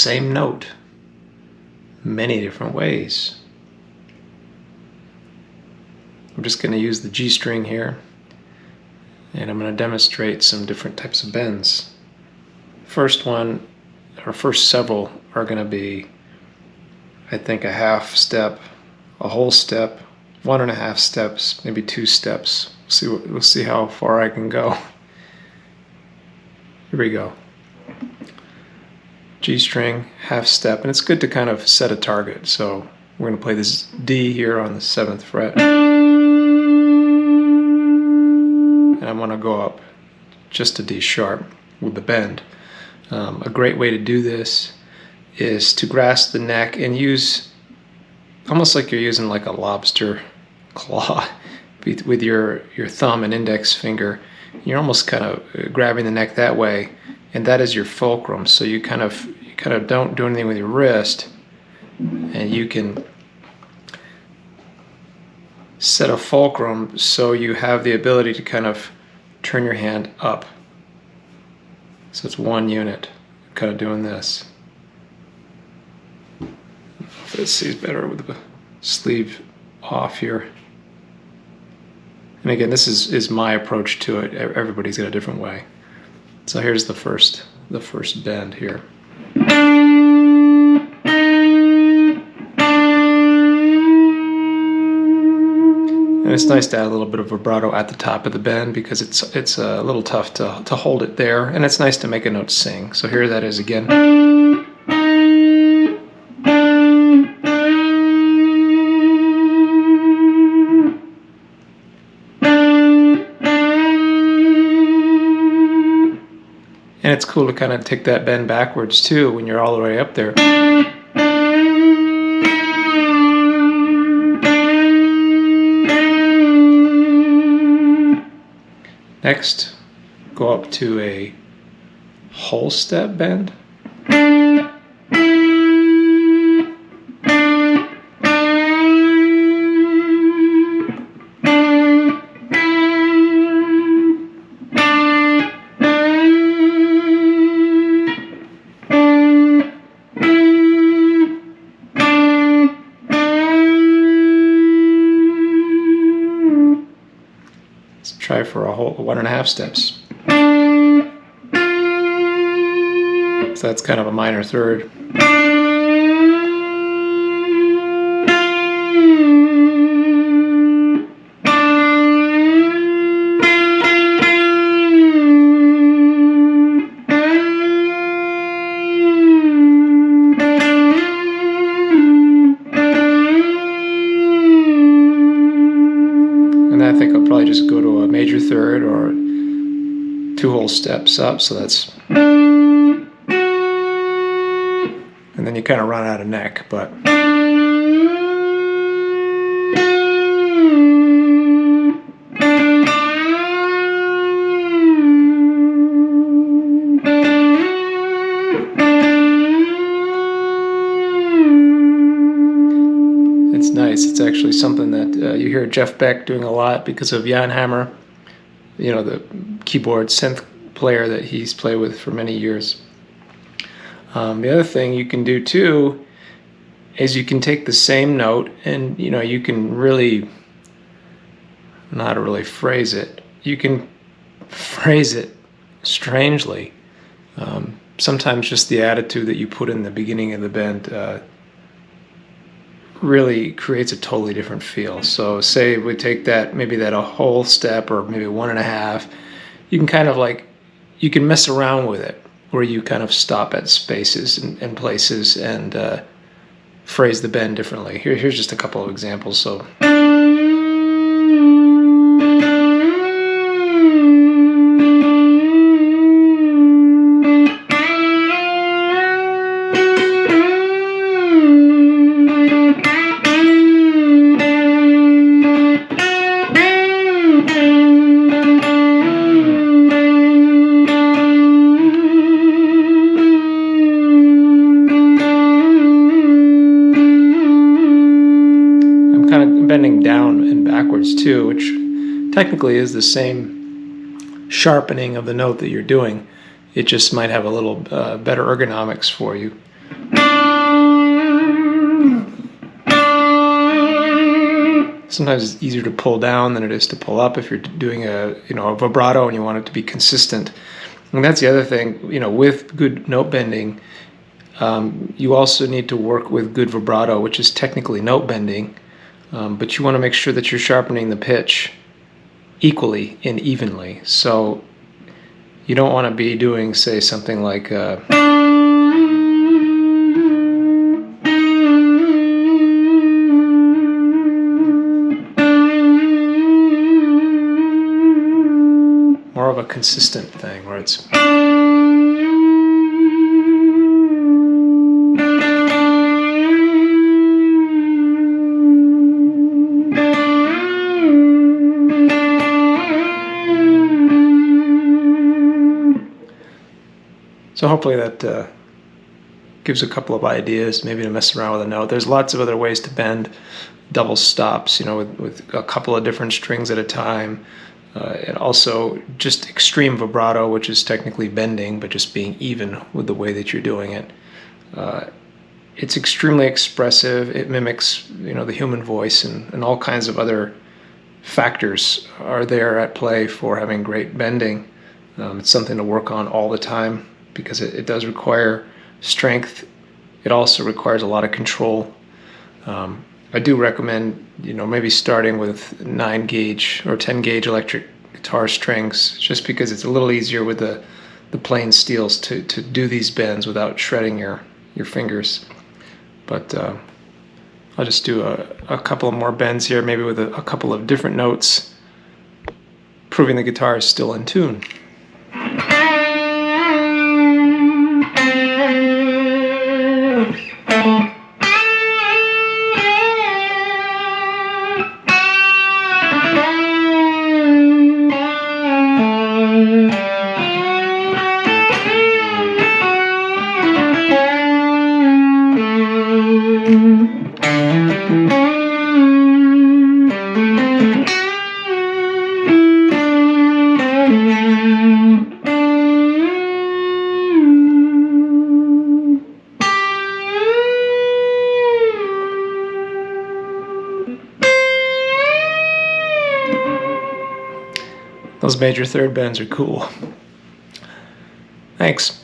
same note many different ways. I'm just going to use the G string here, and I'm going to demonstrate some different types of bends. First one, or first several, are going to be, I think, a half step, a whole step, 1.5 steps, maybe 2 steps. We'll see how far I can go. Here we go. G string, half step, and it's good to kind of set a target. So we're going to play this D here on the 7th fret. And I want to go up just a D sharp with the bend. A great way to do this is to grasp the neck and use, almost like you're using like a lobster claw with your thumb and index finger. You're almost kind of grabbing the neck that way, and that is your fulcrum. So you kind of don't do anything with your wrist, and you can set a fulcrum so you have the ability to kind of turn your hand up. So it's one unit, kind of doing this. Let's see, it's better with the sleeve off here. And again, this is my approach to it. Everybody's got a different way. So here's the first bend here. And it's nice to add a little bit of vibrato at the top of the bend because it's a little tough to hold it there, and it's nice to make a note sing. So here that is again. And it's cool to kind of take that bend backwards too when you're all the way up there. Next, go up to a whole step bend. Try for a whole 1.5 steps. So that's kind of a minor third. And I think I'll probably just go to a major third or 2 whole steps up, so that's, and then you kind of run out of neck, but it's nice. It's actually something that you hear Jeff Beck doing a lot because of Jan Hammer, you know, the keyboard synth player that he's played with for many years. The other thing you can do too is you can take the same note and, you know, you can really, not really phrase it, you can phrase it strangely. Sometimes just the attitude that you put in the beginning of the bend really creates a totally different feel. So say we take that, maybe that a whole step or maybe 1.5, you can kind of like, you can mess around with it where you kind of stop at spaces and places and phrase the bend differently. Here's just a couple of examples. So bending down and backwards too, which technically is the same sharpening of the note that you're doing. It just might have a little better ergonomics for you. sometimes it's easier to pull down than it is to pull up if you're doing a vibrato and you want it to be consistent. And that's the other thing, with good note bending, you also need to work with good vibrato, which is technically note bending, but you want to make sure that you're sharpening the pitch equally and evenly. So you don't want to be doing, say, something like more of a consistent thing where it's so hopefully that gives a couple of ideas, maybe to mess around with a note. There's lots of other ways to bend double stops, with a couple of different strings at a time. And also just extreme vibrato, which is technically bending, but just being even with the way that you're doing it. It's extremely expressive. It mimics, the human voice, and all kinds of other factors are there at play for having great bending. It's something to work on all the time because it does require strength. It also requires a lot of control. I do recommend, maybe starting with 9 gauge or 10 gauge electric guitar strings, just because it's a little easier with the plain steels to do these bends without shredding your fingers. But I'll just do a couple of more bends here, maybe with a couple of different notes, proving the guitar is still in tune. Those major third bends are cool. Thanks.